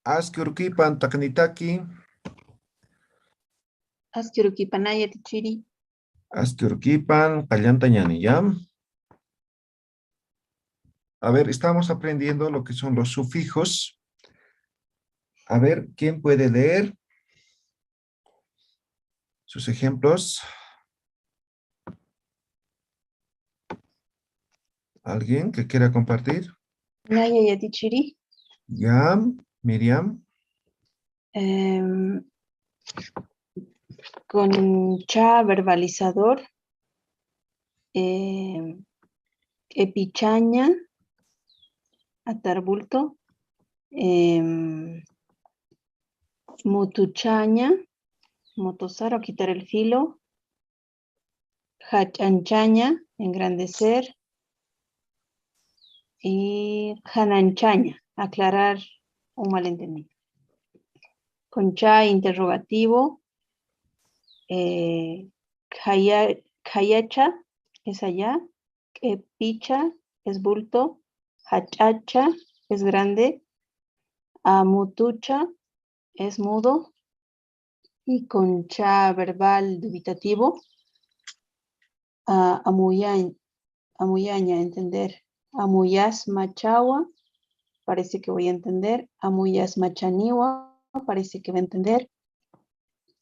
Askurkipan taknitaki. Askyurukipanaya tichiri. Askurkipan kallantañani, ¿ya? A ver, estamos aprendiendo lo que son los sufijos. A ver, ¿quién puede leer sus ejemplos? ¿Alguien que quiera compartir? Naya ya tichiri. Ya, Miriam. Em, con cha verbalizador. Epichaña. Atarbulto. Mutuchaña. Motosar o quitar el filo. Hachanchaña, engrandecer. Y hananchaña, aclarar un malentendido. Con cha interrogativo. Kayacha es allá. Picha es bulto. Hachacha es grande. Amutucha es mudo. Y con cha verbal dubitativo. Amuyaña, entender. Amuyas machawa, parece que voy a entender. Amuyas machaniwa, parece que va a entender.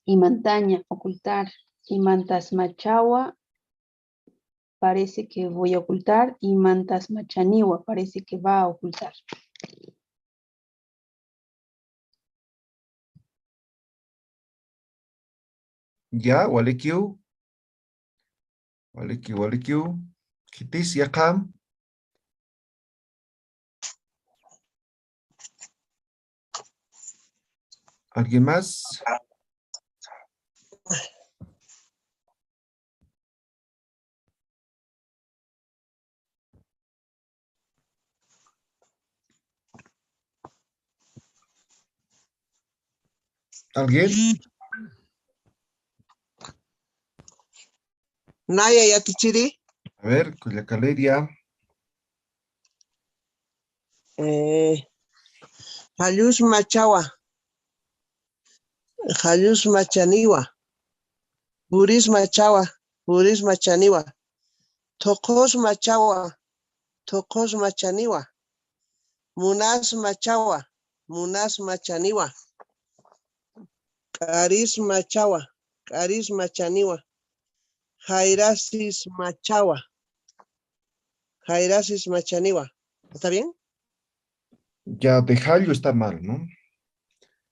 Y montaña, ocultar. Y mantas machawa, parece que voy a ocultar. Y mantas machaniwa, parece que va a ocultar. Ya, walikiu. Walikiu. Kitis yakam. ¿Alguien más? ¿Alguien? Naya ya tichiri. A ver, cuya caleria. Jalus machawa. Jalus machaniwa. Buris machawa. Buris machaniwa. Tokos machawa. Tokos machaniwa. Munas machawa. Munas machaniwa. Karis machawa. Karis machaniwa. Jairasis machawa. Jairasis machaniwa. ¿Está bien? Ya, de Jallo está mal, ¿no?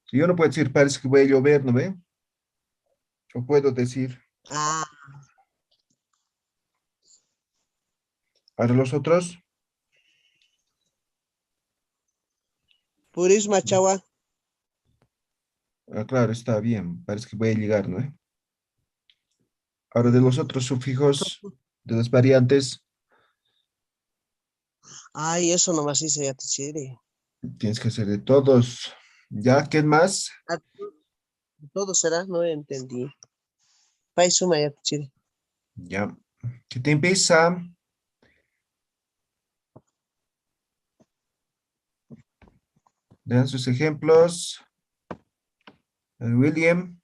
Si yo no puedo decir, parece que voy a llover, ¿no ve? Yo puedo decir. Ah, Ahora los otros. Buris machawa. Ah, claro, está bien. Parece que voy a llegar, ¿no? Ahora de los otros sufijos, de las variantes, Ay, eso nomás hice ya tichiri. tienes que hacer de todos. ¿Ya? ¿Quién más? Ah, todo será, no entendí. Paisuma ya tichiri. Ya. ¿Qué te empieza? Vean sus ejemplos. William.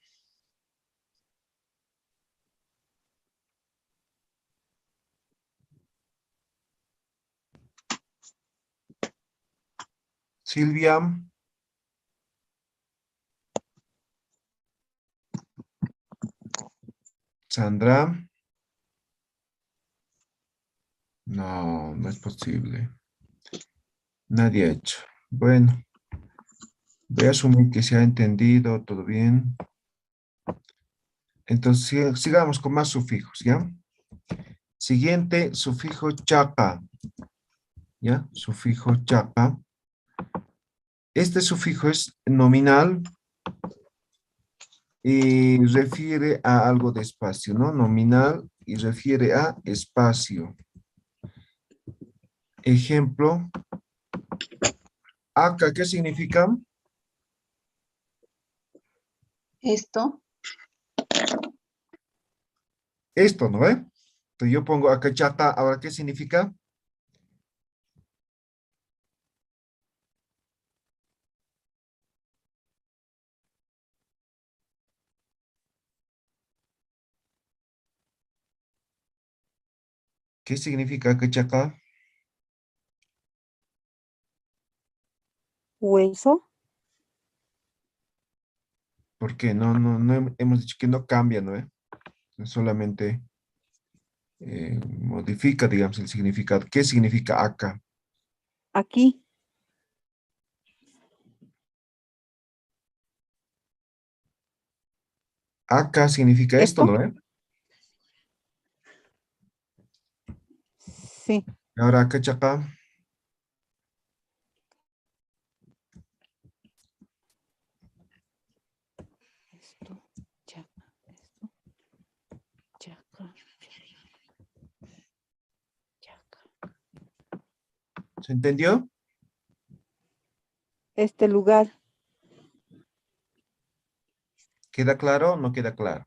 Silvia. Sandra. No, no es posible. Nadie ha hecho. Bueno, voy a asumir que se ha entendido, todo bien. Entonces, sigamos con más sufijos, ¿ya? Siguiente, sufijo chapa. ¿Ya? Sufijo chapa. Este sufijo es nominal y refiere a algo de espacio, ¿no? Nominal y refiere a espacio. Ejemplo. Acá, ¿qué significa? Esto. Esto, ¿no ve? Entonces yo pongo acá chapa, ahora, ¿qué significa? ¿Qué significa cachaca? Hueso. ¿Por qué? Hemos dicho que no cambia, ¿no? Solamente modifica, digamos, el significado. ¿Qué significa acá? Aquí. Acá significa esto, Esto. ¿no? Sí. Ahora cachaca. Esto. Chaca. Esto. Chaca. Chaca. ¿Se entendió? Este lugar. ¿Queda claro o no queda claro?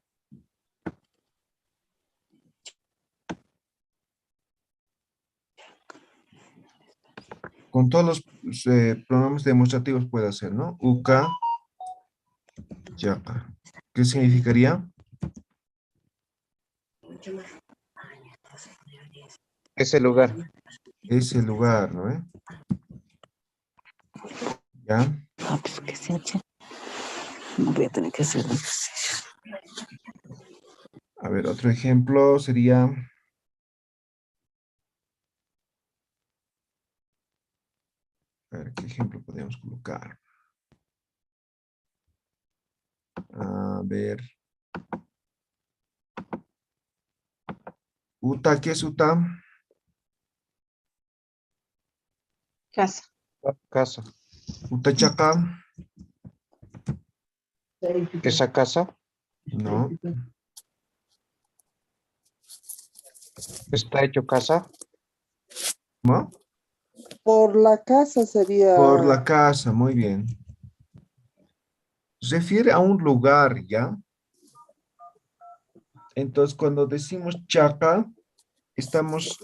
Con todos los pronombres demostrativos puede hacer, ¿no? Uka, yaka. ¿Qué significaría? Ese lugar. Ese lugar, ¿no? ¿Ya? Ah, pues que se eche. No voy a tener que hacer ejercicio. A ver, otro ejemplo sería... A ver, ¿qué ejemplo podemos colocar? A ver. Uta, ¿qué es Uta? Casa. Casa. Utachaka, Esa casa no. está hecho casa. ¿Cómo? Por la casa sería. Por la casa, muy bien. Refiere a un lugar, ¿ya? Entonces, cuando decimos chaca, estamos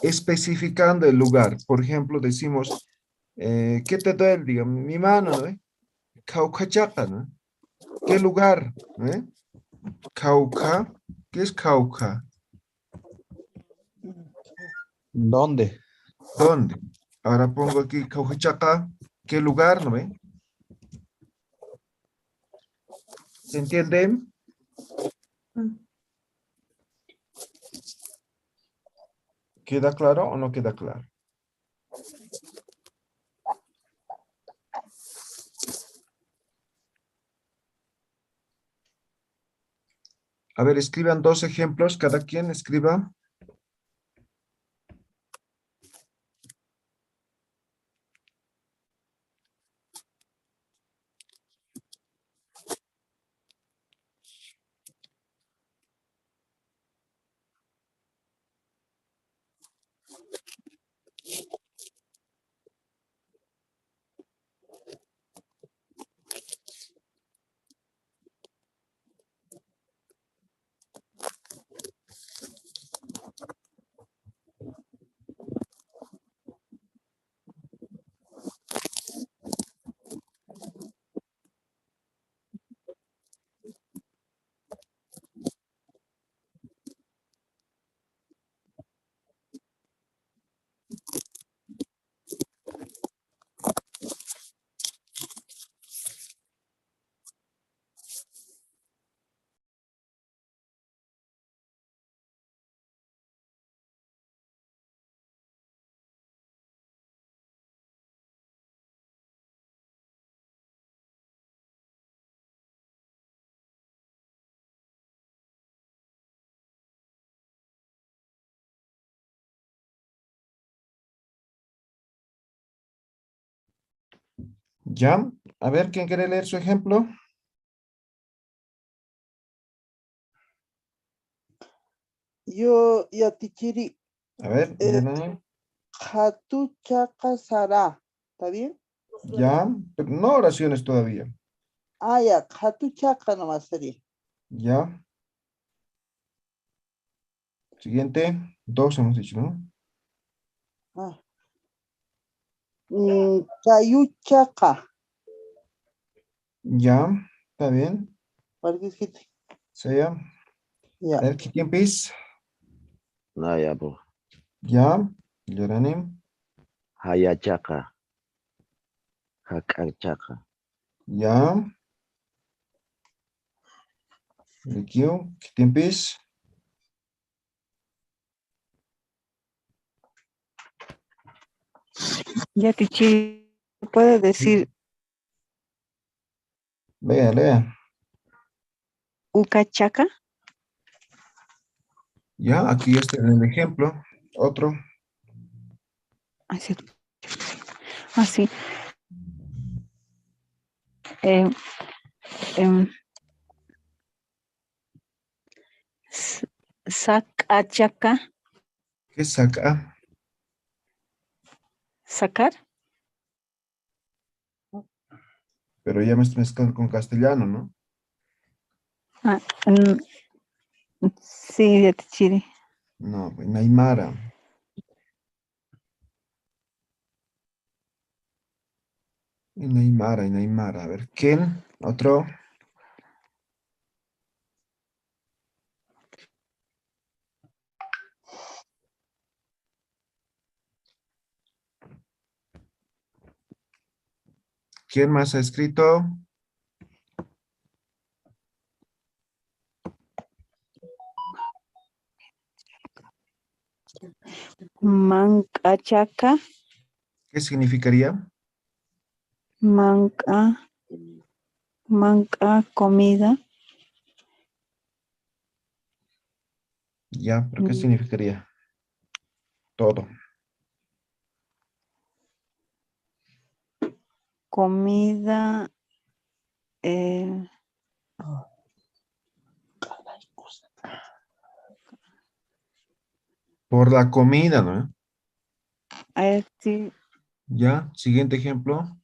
especificando el lugar. Por ejemplo, decimos, ¿qué te duele? Digamos, mi mano, ¿no? Cauca chaca, ¿no? ¿Qué lugar? ¿Eh? Cauca. ¿Qué es Cauca? ¿Dónde? ¿Dónde? Ahora pongo aquí Cauca chaca. ¿Qué lugar? ¿No ve? ¿Se entiende? ¿Queda claro o no queda claro? A ver, escriban dos ejemplos, cada quien escriba. ¿Ya? A ver, ¿quién quiere leer su ejemplo? Yo Yatichiri, A ver, Yanani. Hatu Chaka Sara. ¿Está bien? Ya, pero no oraciones todavía. Ah, ya, Hatu Chaka nomás sería. Ya. Siguiente. Dos hemos dicho, ¿no? Ah. Kayu Chaka. Ya, está bien. ¿Para qué escrito? Sea. A Ya. ver, ¿quién empieza? No, ya, pues. Ya, Yaranim. Hayachaka. Hakarchaka. Ya. Riquio, ¿qué tiempis? Ya Tichiri, puede decir Lea, lea. Ucachaca. Ya, aquí está el ejemplo. Otro. Así. Así. Eh, em, Sacachaca. ¿Qué saca? Sacar. Pero ya me estoy mezclando con castellano, ¿no? Ah, sí, ya Tichiri. No, pues, Naimara. Naimara, Naimara. A ver, ¿quién? Otro. ¿Quién más ha escrito? Mancachaca. ¿Qué significaría? Manca comida. Ya, pero ¿qué significaría? Todo. Comida. Por la comida, ¿no? Sí, Ya, siguiente ejemplo.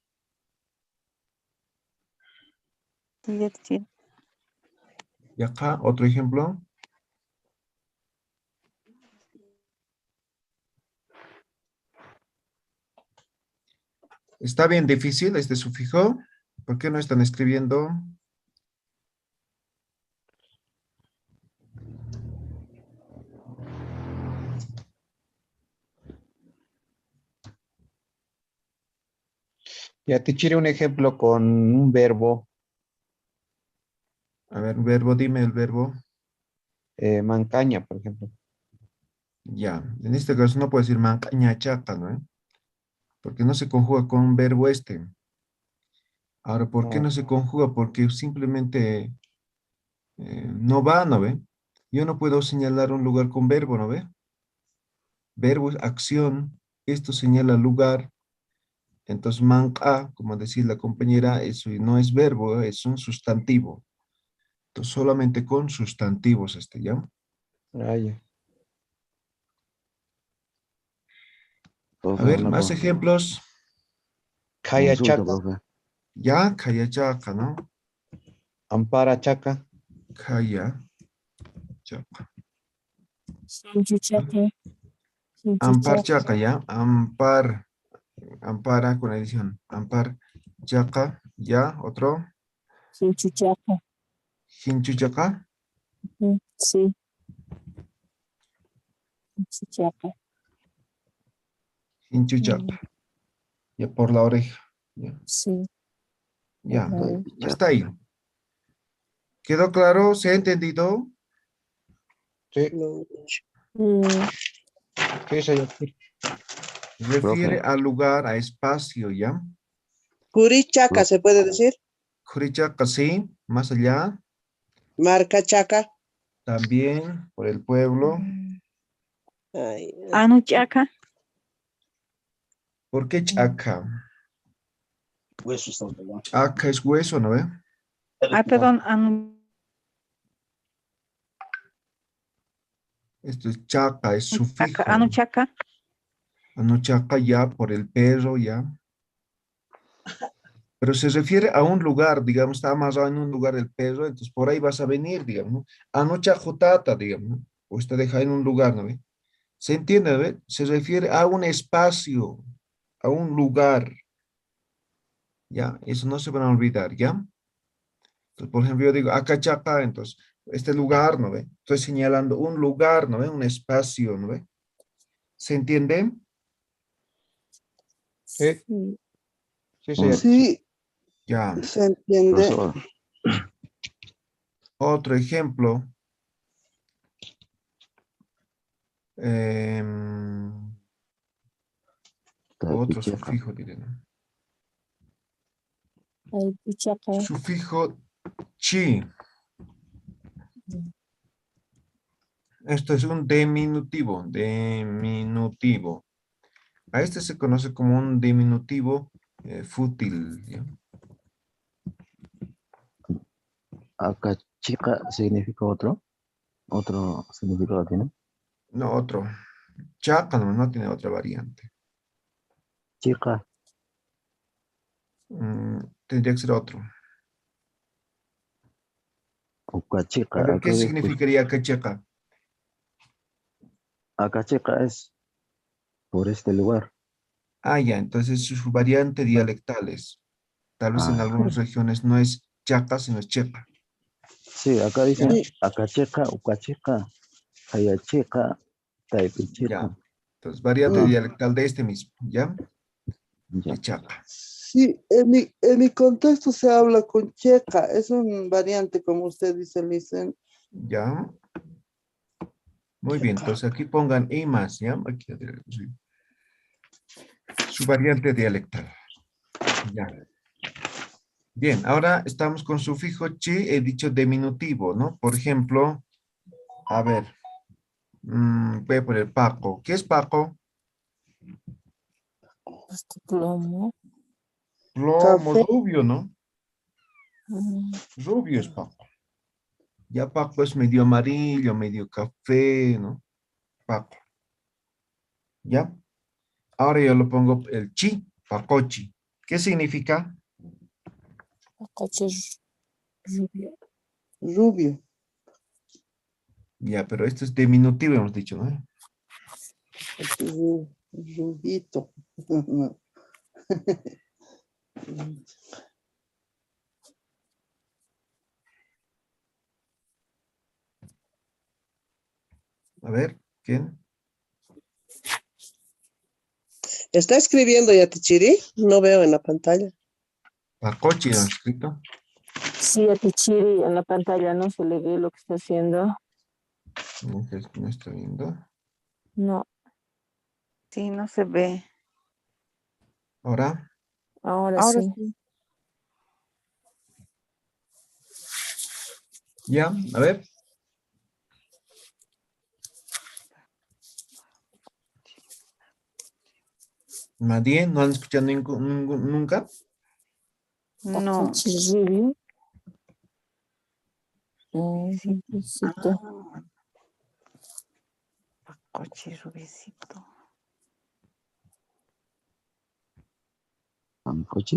sí, ya Tichiri. Y acá, otro ejemplo. Está bien difícil este sufijo. ¿Por qué no están escribiendo? Ya Tichiri, un ejemplo con un verbo, A ver, verbo, dime el verbo. mancaña, por ejemplo. Ya, en este caso no puedo decir mancañachata, ¿no? Porque no se conjuga con un verbo este. Ahora, ¿por qué Ah, no se conjuga? Porque simplemente no va, ¿no ve? Yo no puedo señalar un lugar con verbo, ¿no ve? Verbo es acción, esto señala lugar. Entonces, manca, como decía la compañera, eso no es verbo, es un sustantivo. Entonces, solamente con sustantivos este, ¿ya? ya. A Profe, ver, una más ejemplos. consulta, Cayachaca, profe. Ya, Kayachaca, ¿no? Amparachaca, Kayachaca. Chinchichaca. Ampar Chinchichaca. Chaca, ¿ya? Ampar, ampara con edición. Ampar Chaca, ¿ya? Otro. Chinchichaca. Hinchuchaca, Sí, chinchichaca. Hinchuchaca. Ya por la oreja. Ya, Sí, ya. Hasta Hayachaka. ahí. ¿Quedó claro? ¿Se ha entendido? sí, No. sí, señor. Refiere Profe, al lugar, a espacio, ¿ya? Curichaca, profe, ¿se puede decir? Jurichaca, sí. Más allá, Marcachaca. también por el pueblo. Ay, Anuchaca. ¿Por qué Chaca? Chaca es hueso, ¿no ve? Perdón, Esto es Chaca, es sufijo. Anuchaca. Anuchaca ya por el perro, ya. Pero se refiere a un lugar, digamos, está amarrado en un lugar el perro, entonces por ahí vas a venir, digamos, ¿no? Anochajutata, digamos, ¿no? O está dejado en un lugar, ¿no ve? ¿Se entiende, no ve? Se refiere a un espacio, a un lugar, ¿ya? Eso no se van a olvidar, ¿ya? Entonces, por ejemplo, yo digo, Acachaca, entonces, este lugar, ¿no ve? Estoy señalando un lugar, ¿no ve? Un espacio, ¿no ve? ¿Se entiende? Sí, Sí. sí, sí. Sí, Ya. se entiende. Profesor, Otro ejemplo. Em, otro tapichaca. sufijo, diré, ¿no? Ay, pichaca. Sufijo chi. Esto es un diminutivo. Diminutivo. A este se conoce como un diminutivo fútil. ¿Ya? Acá chica significa otro significado tiene. No, otro. Chaca no tiene otra variante. Chica, Tendría que ser otro. uca A chica, ver, ¿qué acá después, significaría cachaca? acá chica es por este lugar. Ah, ya, entonces su variante dialectales. Tal vez en Ah, algunas regiones no es chaca, sino es chepa. sí, acá ¿Ya? dicen Sí, acá chica, uca chica, haya chica, taipi chica. Ya. Entonces, variante ah, dialectal de este mismo, ¿ya? Ya. De chaca. sí, en mi contexto se habla con checa, es un variante, como usted dice, Licen. ¿Ya? Muy bien, Checa. entonces aquí pongan y más, ¿ya? Aquí, sí. Su variante dialectal. Ya. Bien, ahora estamos con sufijo chi, he dicho diminutivo, ¿no? Por ejemplo, a ver, voy a poner Paco. ¿Qué es Paco? Este plomo. Plomo, Café, rubio, ¿no? Mm, Rubio es Paco. Ya Paco es medio amarillo, medio café, ¿no? Paco. ¿Ya? Ahora yo lo pongo el chi, Pacochi. ¿Qué significa? Pacoche rubio. rubio. Ya, pero esto es diminutivo, hemos dicho, ¿no? Rubito. A ver, ¿quién? ¿Está escribiendo Yatichiri? No veo en la pantalla. Pacochi, ¿no han escrito? Sí, a Tichiri en la pantalla no se le ve lo que está haciendo. No, que no está viendo. No, Sí, no se ve. Ahora, ahora Ahora sí. sí. ya, a ver. Nadie, ¿no han escuchado nunca? No. Pacoche rubio. Sí. Rubicito. Pacochi rubicito. Pancochi,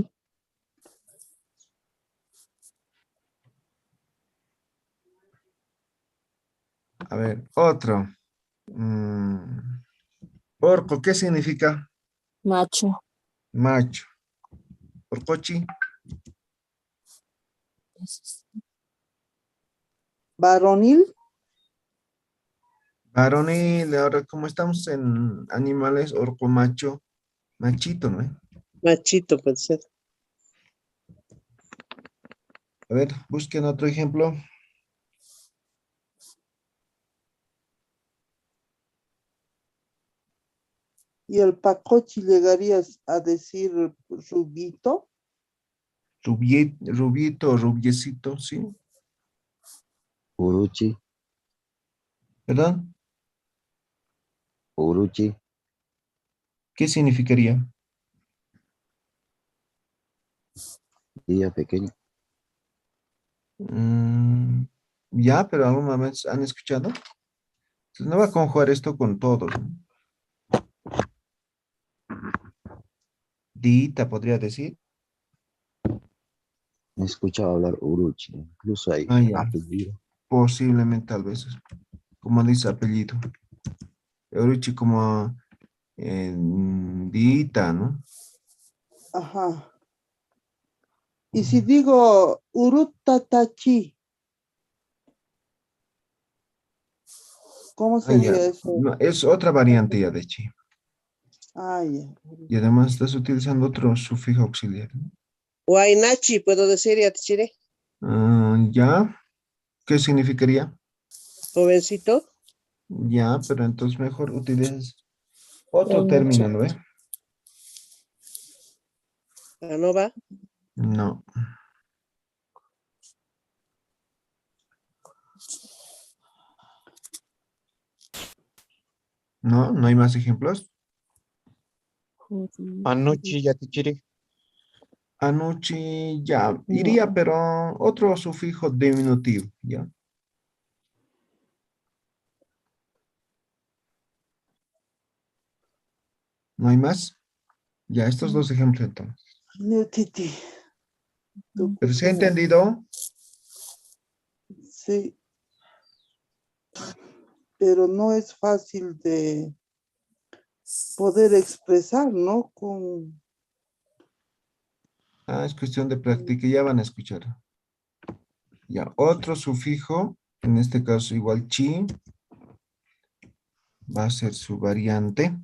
A ver, otro. Mm, Orco, ¿qué significa? Macho. Macho. Orcochi, Varonil, varonil. Ahora, como estamos en animales, orco macho, machito, ¿no? Machito puede ser. A ver, busquen otro ejemplo. y el pacochi llegarías a decir rubito. Rubito, rubiecito, ¿sí? uruchi, ¿Verdad? uruchi, ¿Qué significaría? día pequeño. Ya, pero alguna vez han escuchado. Entonces, no va a conjugar esto con todos, ¿no? Dita, podría decir. He escuchado hablar uruchi, incluso hay Ah, ya. apellido. Posiblemente, tal vez. Como dice apellido. Euruchi como Dita, ¿no? Ajá. Y si digo urutatachi, ¿cómo Ah, ya. sería eso? No, es otra variante ya de chi. Ah, ya. Y además estás utilizando otro sufijo auxiliar, ¿no? Huaynachi, puedo decir, ya te diré. Ya, ¿qué significaría? Jovencito. Ya, pero entonces mejor utilizas otro término, ¿no ve? Ah, no va. No. No, no hay más ejemplos. Anoche ya te chiri. Anoche ya iría, pero otro sufijo diminutivo, ¿ya? ¿No hay más? Ya, estos dos ejemplos entonces. Neutiti. ¿Pero se ha entendido? Sí, pero no es fácil de poder expresar, ¿no? Con Es cuestión de práctica, ya van a escuchar. Ya, otro sufijo, en este caso igual chi, va a ser su variante,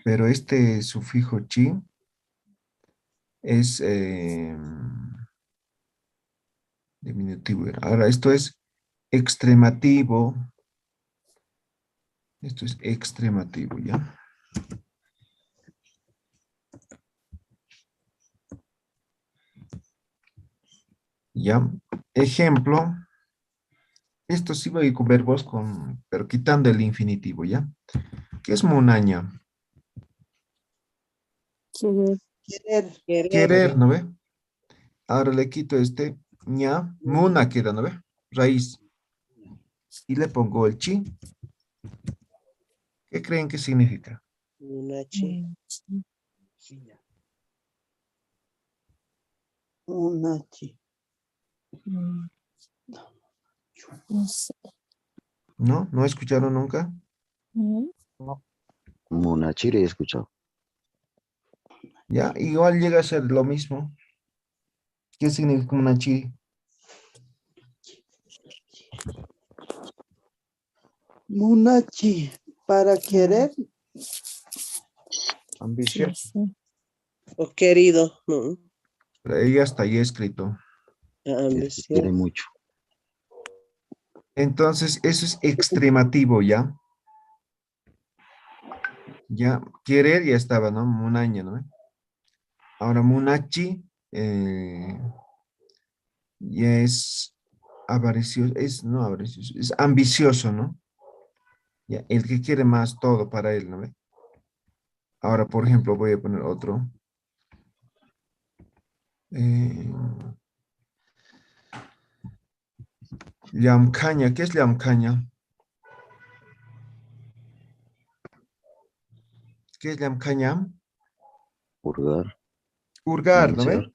pero este sufijo chi es diminutivo. Ahora, esto es extremativo. Esto es extremativo, ¿ya? ¿Ya? Ejemplo. Esto sí voy con verbos con, pero quitando el infinitivo, ¿ya? ¿Qué es monaña? querer. Querer, ¿no ve? Ahora le quito este ña, muna queda, ¿no ve? Raíz. Y le pongo el chi. ¿Qué creen que significa? Huaynachi. Unachi. ¿No? ¿No escucharon nunca? Munachiri he escuchado. Ya, igual llega a ser lo mismo. ¿Qué significa una chi? Munachi. Para querer. Ambición. O querido. No. Pero ahí hasta ahí escrito. El que quiere Ambición. mucho. Entonces, eso es extremativo, ¿ya? Ya, querer ya estaba, ¿no? Munaña, ¿no? Ahora, munachi ya es avaricioso, no avaricioso, es ambicioso, ¿no? Ya, el que quiere más todo para él, ¿no ve? Ahora, por ejemplo, voy a poner otro. Eh, Llamcaña, ¿qué es llamcaña? ¿Qué es llamcaña? Purgar. Hurgar, ¿no ve? Manosear.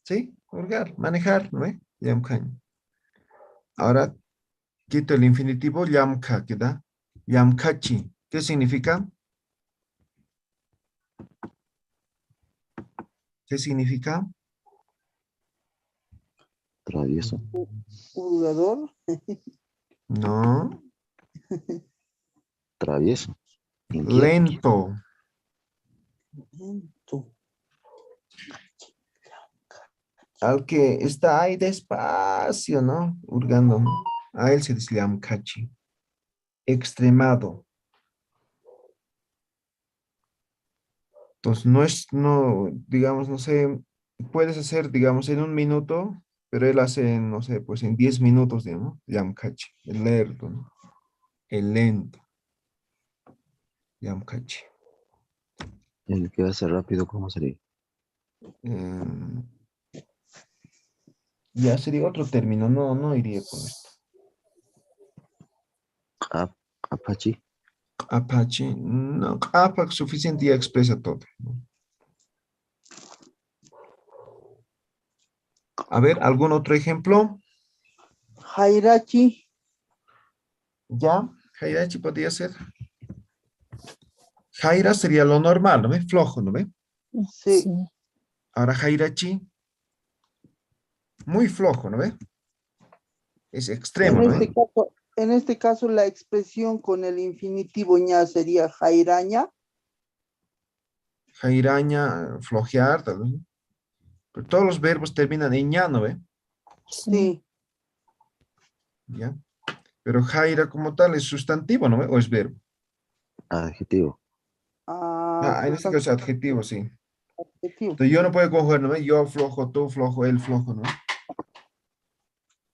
Sí, hurgar, manejar, ¿no ve? Llamcaña. Ahora quito el infinitivo, llamca, queda. Llamcachi, ¿qué significa? ¿Qué significa? Travieso. Jugador. No, Travieso. Inquieto. lento. Lento. Al que está ahí despacio, ¿no? Hurgando, ¿no? A él se dice llamcachi. Extremado. Entonces, no es, no, digamos, no sé, puedes hacer, digamos, en un minuto, pero él hace, no sé, pues en 10 minutos, digamos, llamcachi. El lerdo, ¿no? El lento, llamcachi. El que hace rápido, ¿cómo sería? Mm, ya sería otro término, no, no iría con esto. Apache. Apache, no, Apache suficiente ya expresa todo, ¿no? A ver, ¿algún otro ejemplo? Jairachi. Ya, Jairachi podría ser. Jaira sería lo normal, ¿no ve? Flojo, ¿no ve? Sí. Ahora Jairachi, muy flojo, ¿no ve? Es extremo, En ¿no este ve? caso, En este caso, la expresión con el infinitivo ña sería jairaña. Jairaña, flojear, tal vez. Pero todos los verbos terminan en ña, ¿no ve? Sí. ¿Ya? Pero jaira como tal es sustantivo, ¿no ve? ¿O es verbo? Adjetivo. En este caso es adjetivo, sí. Adjetivo. Entonces yo no puedo conjugar, ¿no ve? Yo flojo, tú flojo, él flojo, ¿no?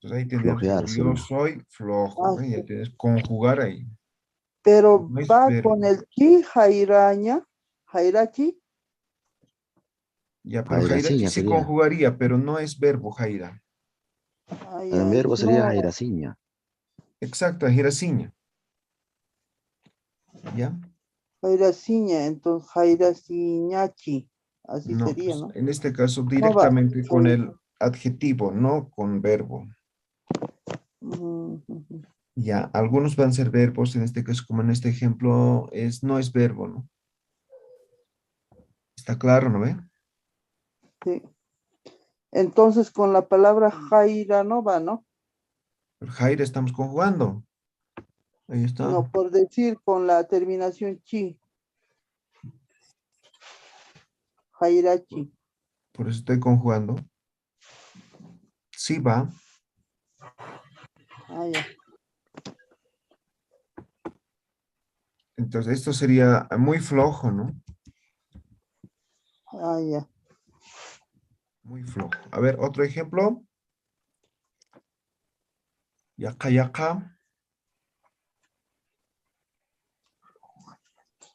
Entonces ahí tendríamos que Flojear decir, yo sería. soy flojo, ¿ve? Ya Sí. tienes que conjugar ahí. Pero No es va verbo. con el chi, jairaña, jairachi. Ya, pero jairachi Jairaciña sí sería. conjugaría, pero no es verbo jaira. Ay, En ay, verbo sería no, jairaciña. Exacto, jairaciña. ¿Ya? jairaciña, entonces jairaciñachi. Así No, sería, pues ¿no? en este caso No va. directamente con el adjetivo, no con verbo. Ujú, ujú. Ya, algunos van a ser verbos, en este caso, como en este ejemplo, no es verbo, ¿no? Está claro, ¿no ve? Sí. Entonces, con la palabra jaira no va, ¿no? El jaira estamos conjugando. Ahí está. No, por decir con la terminación chi, jairachi. Por eso estoy conjugando. Sí va. Ah, ya. Entonces, esto sería muy flojo, ¿no? Ah, ya. Muy flojo. A ver, otro ejemplo. Yaca, yaca.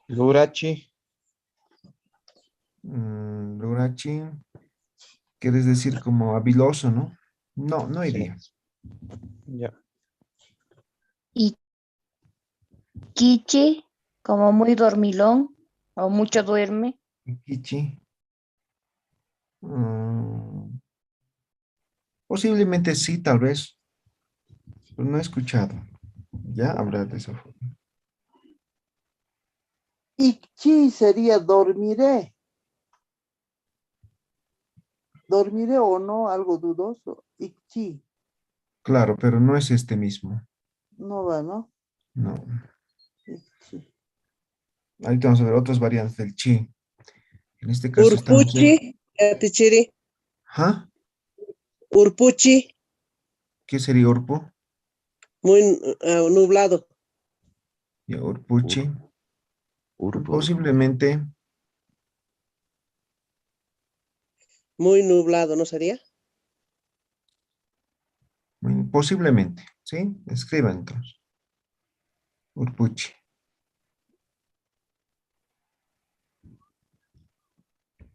Lurachi. Lurachi. Quieres decir como habiloso, ¿no? No, no Sí. iría. Ya. Y Kichi, como muy dormilón o mucho duerme. Kichi. Posiblemente sí, tal vez. Pero no he escuchado. Ya hablar de esa forma. Y chi sería dormiré. Dormiré o no, algo dudoso. Y chi, Claro, pero no es este mismo. no va, ¿no? No. Ikchi. Ahorita vamos a ver otras variantes del chi. En este caso estamos Urpuchi, en... Atichiri, ¿Ah? Urpuchi, ¿Qué sería urpo? muy nublado. Ya, urpuchi. Ur- Urbo. Posiblemente, Muy nublado, ¿no sería? posiblemente, ¿sí? Escriban entonces. Urpuchi.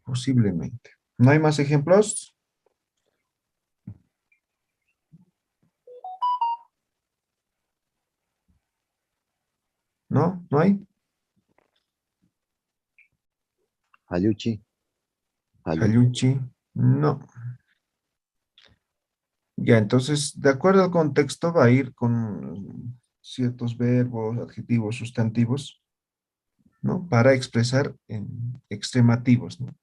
Posiblemente. ¿No hay más ejemplos? ¿No? ¿No hay? Ayuchi. Ayu. Hayuchi. No. Ya, entonces, de acuerdo al contexto, va a ir con ciertos verbos, adjetivos, sustantivos, ¿no? Para expresar en extremativos, ¿no?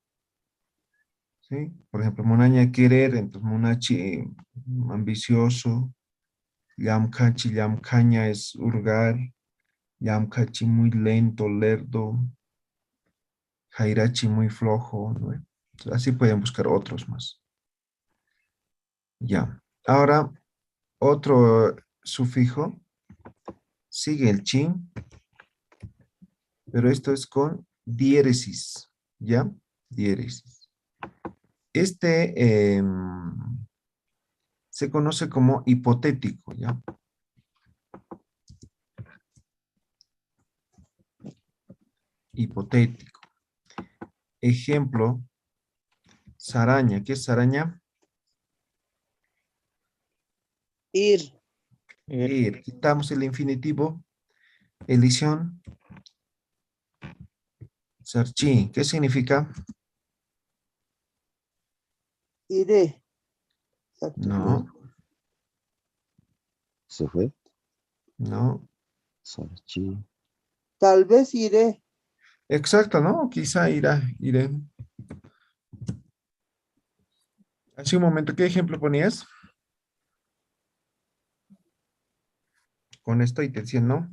¿Sí? Por ejemplo, monaña querer, entonces monachi ambicioso, llamkachi, llamcaña es hurgar, llamkachi muy lento, lerdo, jairachi muy flojo, ¿no? Entonces, así pueden buscar otros más. Ya. Ahora, otro sufijo, sigue el chin, pero esto es con diéresis, ¿ya? Diéresis. Este se conoce como hipotético, ¿ya? Hipotético. Ejemplo, saraña. ¿Qué es saraña? Ir, Ir. Quitamos el infinitivo. Elición. Sarchi. ¿Qué significa? Iré. No, Se fue. no. Sarchi. Tal vez iré. Exacto, ¿no? Quizá iré. Hace un momento, ¿qué ejemplo ponías? con esto y te decían, ¿no?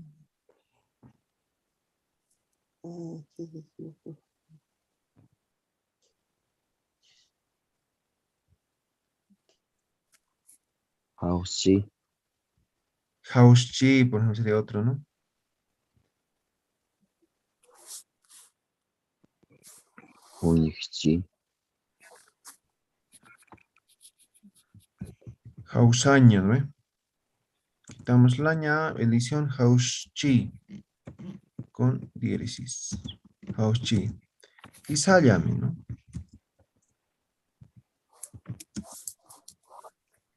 Sí, sí, sí, sí. Haushi, Hauschi, por ejemplo, sería otro, ¿no? Hunixchi, Hausaña, ¿no? Quitamos la ña, edición Hauschi, con diéresis. Hauschi. Y Sayami, ¿no?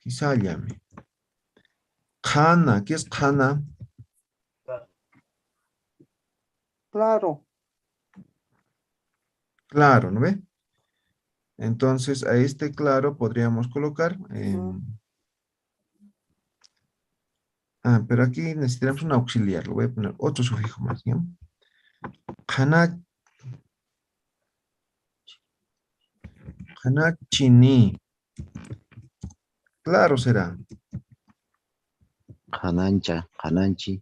Y Sayami. Khana, ¿qué es Khana? Claro. Claro, ¿no ve? Entonces, a este claro podríamos colocar. Pero aquí necesitamos un auxiliar. Lo voy a poner otro sufijo más, ¿ya? Khana, Khanachini. Claro será. Hanancha, Hananchi,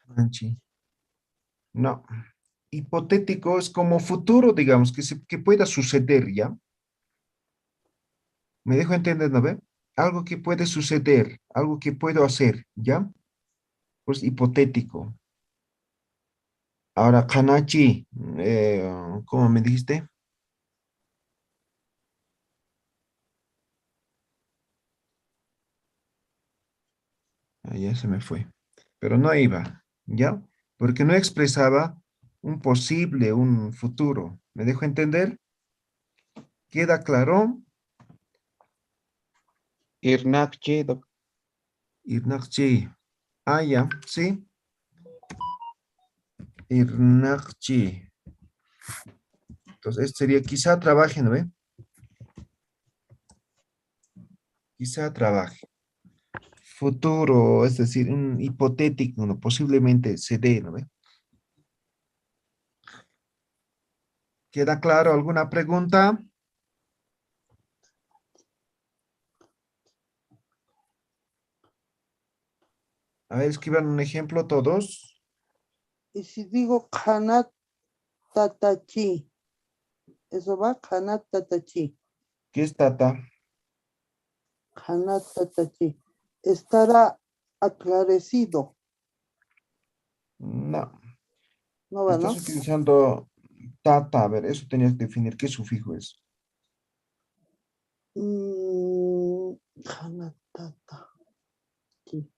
Khananchi. No. Hipotético es como futuro, digamos, que pueda suceder, ¿ya? ¿Me dejo entender, no ve? Algo que puede suceder, algo que puedo hacer, ¿ya? Pues hipotético. Ahora, Kanachi, ¿cómo me dijiste? Ya se me fue. Pero no iba, ¿ya? Porque no expresaba un posible, un futuro. ¿Me dejo entender? ¿Queda claro? Irnakchi, Irnakchi. Ya, sí. Irnakchi. Entonces, este sería quizá trabaje, ¿no ve? Quizá trabaje. Futuro, es decir, un hipotético, ¿no? Posiblemente se dé, ¿no ve? ¿Queda claro alguna pregunta? A ver, escriban un ejemplo todos. Y si digo Kanat Tatachi, eso va Kanat Tatachi. ¿Qué es tata? Kanat Tatachi. Estará aclarecido. No, No va, estás ¿no? utilizando tata. A ver, eso tenías que definir qué sufijo es. Kanat Tatachi.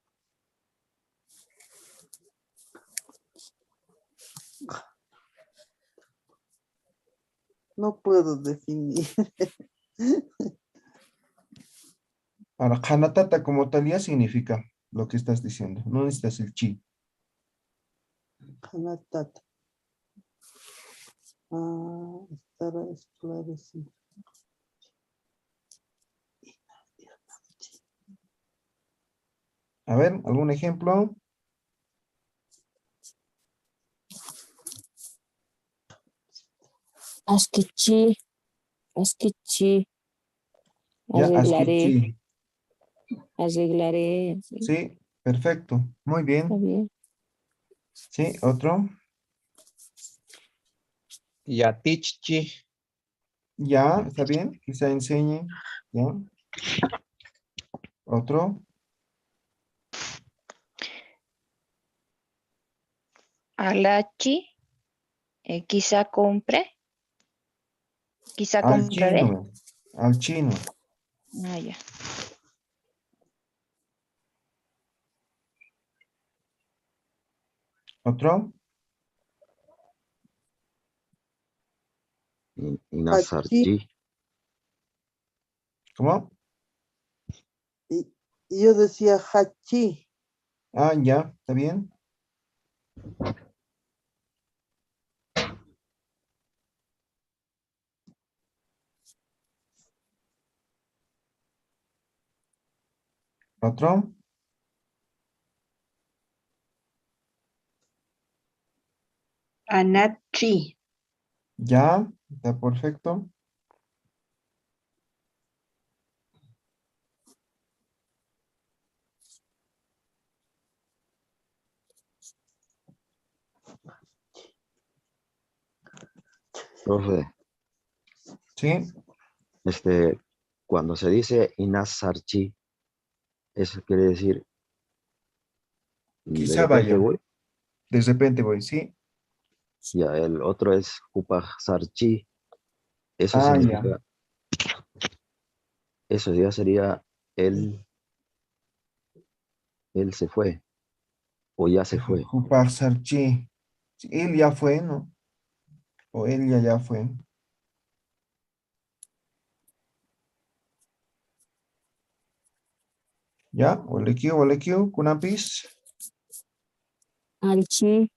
No puedo definir. Ahora, hanatata como tal ya significa lo que estás diciendo. No necesitas el chi. Kanat Tata. Estará esclarecido. A ver, ¿algún ejemplo? Asquichi, asquichi, Ya, arreglaré, asquichi. arreglaré, sí, Sí, perfecto. Muy está bien. bien. Sí, otro. Yatichchi, Ya, está bien. Quizá enseñe. Ya. Otro. Alachi, quizá Al compraré. chino. Al chino. Ya. Otro. Hachi, Inasarchi, ¿Cómo? y yo decía Hachi. Ya, está bien. Otro. Anachi. Ya, está perfecto. Profe, ¿Sí? cuando se dice Inasarchi, eso quiere decir de Quizá repente vaya. voy. De repente voy, ¿sí? Ya, el otro es Sarchi. Eso Ah, ya. significa, eso ya sería él, él se fue o ya se fue. Jupar Sarchi. Sí, él ya fue, ¿no? O él ya fue. ¿Ya? Ole Q, Kunapis. Alchi,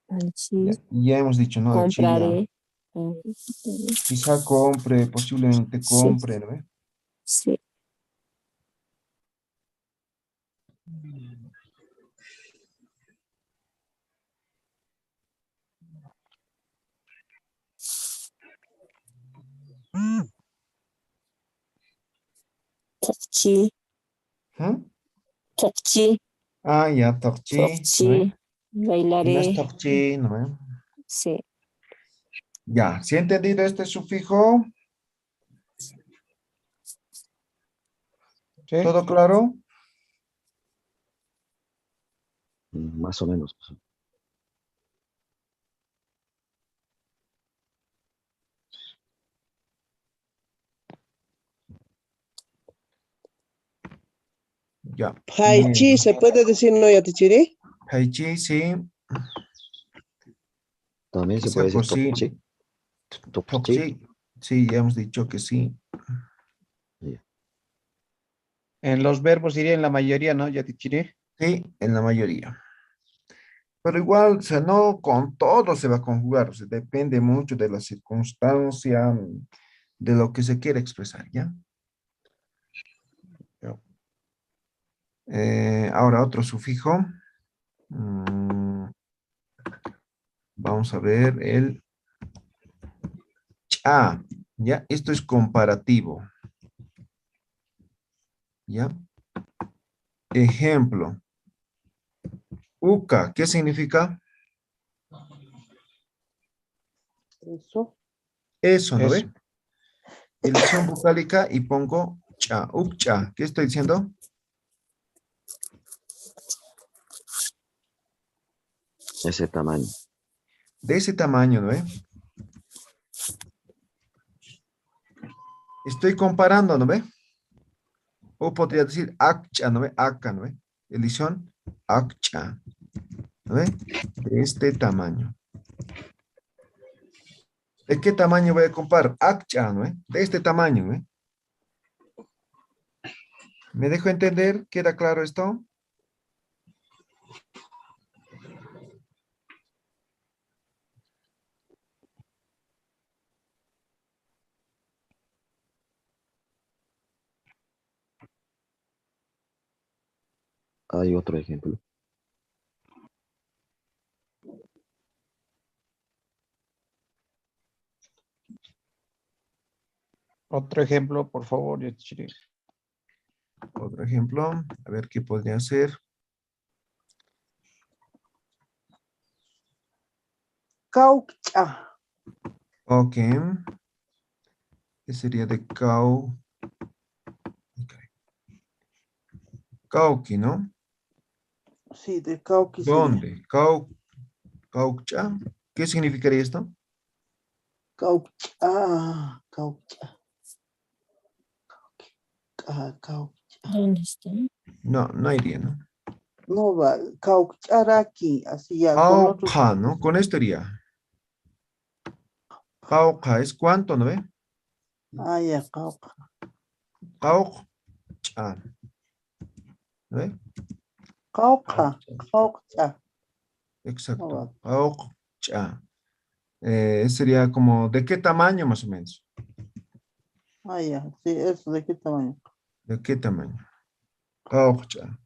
Ya, alchi, ya hemos dicho, ¿no? El chi ya. compraré. Quizá compre, posiblemente Sí, compre, ¿no? sí. Tokchi, ¿Mm? tokchi, Ah, ya, Tokchi, ¿no? tokchi, Y no es bailaré. Tokchi, ¿no? Sí, Ya, ¿sí he entendido este sufijo? Sí. ¿Todo claro? Más o menos. Ya, muy Haichi, bien. ¿se puede decir no ya tichiri? Haichi, sí. También se Quizá puede decir cosi, Tokchi. Tokchi. Tokchi. Sí, ya hemos dicho que sí. Ya. En los verbos iría en la mayoría, ¿no? Yatichiri. Sí, en la mayoría. Pero igual, o sea, no con todo se va a conjugar, o sea, depende mucho de la circunstancia, de lo que se quiere expresar, ¿ya? Ahora otro sufijo. Mm, vamos a ver el cha, ¿ya? Esto es comparativo, ¿ya? Ejemplo. Uka, ¿qué significa? Eso. Eso, ¿no Eso. ve? Elisión vocálica y pongo cha, ukcha. ¿Qué estoy diciendo? Ese tamaño. De ese tamaño, ¿no ve? Estoy comparando, ¿no ve? O podría decir akcha, ¿no ve? Acá, ¿no ve? Elisión akcha, ¿no ve? De este tamaño. ¿De qué tamaño voy a comparar? Akcha, ¿no ve? De este tamaño, ¿no ve? ¿Me dejo entender? ¿Queda claro esto? Hay otro ejemplo. Otro ejemplo, por favor, Yatichiri. Otro ejemplo. A ver qué podría ser. Caucha. Ok. ¿Qué sería de cau? Cauqui, ¿no? Sí, de cauqui sería. ¿Dónde? Caucha. ¿Qué significaría esto? Caucha. Caucha. Caucha. ¿dónde está? No, no iría, ¿no? No va. Caucharaki. Así ya, con otro. Cauca, ¿no? Con esto iría. Cauca es cuánto, ¿no ve? Ah, ya, cauca. Caucha. ¿No ve? Cauca. Caucha. Caucha. No Exacto. va. Caucha. Sería como, ¿de qué tamaño más o menos? Ah, ya. Sí, eso, ¿de qué tamaño? ¿De qué tamaño? Caucha.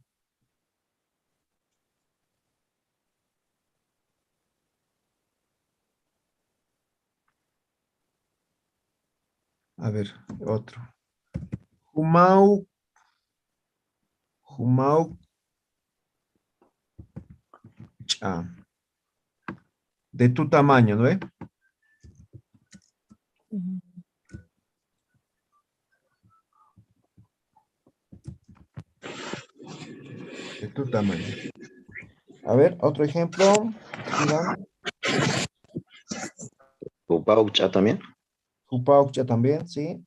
A ver, otro. Humau. Humau. Cha. De tu tamaño, ¿no ve? De tu tamaño. A ver, otro ejemplo. Sigan. Upaucha también. Jupaucha también, sí.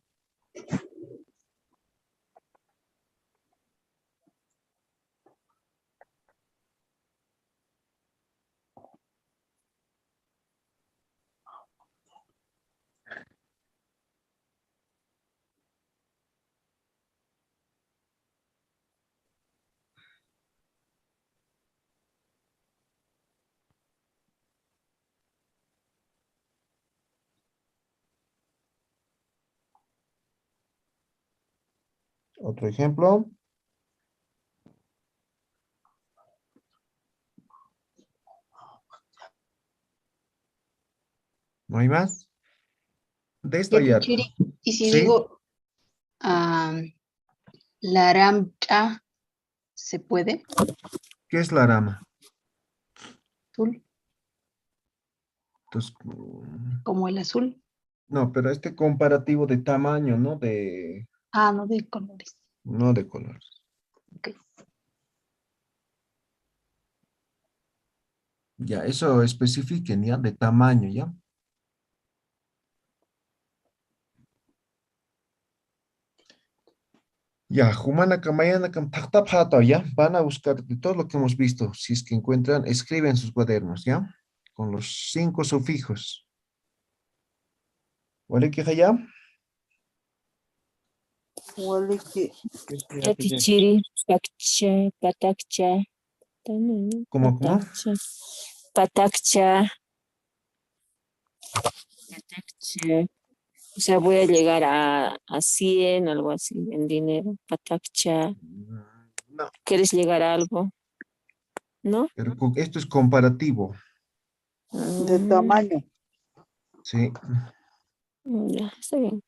Otro ejemplo. ¿No hay más? De esto Ya, ya. Chiri, y si ¿Sí? digo laramcha, ¿se puede? ¿Qué es la rama? Azul, Entonces, como el azul. no, pero este comparativo de tamaño, ¿no? Ah, no de colores. No de colores. Ok. Ya, eso especifiquen, ¿ya? De tamaño, ¿ya? Ya, Humana Kamayana Kam Taktap Hato, ¿ya? Van a buscar de todo lo que hemos visto. Si es que encuentran, escriben sus cuadernos, ¿ya? Con los 5 sufijos. ¿Vale, que ya? Waliki. Yatichiri, pakcha, patakcha. ¿Cómo? Patakcha. Patakcha. Patakcha. O sea, voy a llegar a 100, algo así, en dinero. Patakcha. No, ¿Quieres llegar a algo? ¿No? pero esto es comparativo, De tamaño. ¿sí? Ya, está bien.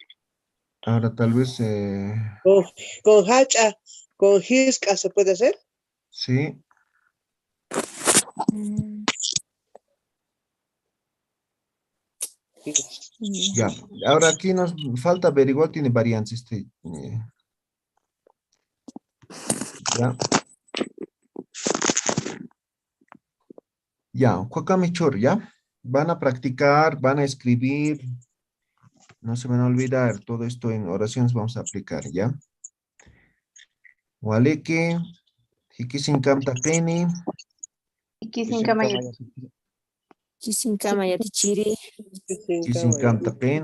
Ahora tal vez, Con hacha, con hisca se puede hacer. sí. Mm, Ya, ahora aquí nos falta averiguar, tiene variantes ya. Ya, Kwakamichur, ya. Van a practicar, van a escribir. No se van a olvidar, todo esto en oraciones vamos a aplicar, ¿ya? Waleke, Hikisinkam Takeni, Ikisinkamaya. Chisinkama, Yatichiri. Kisinkam Takenu.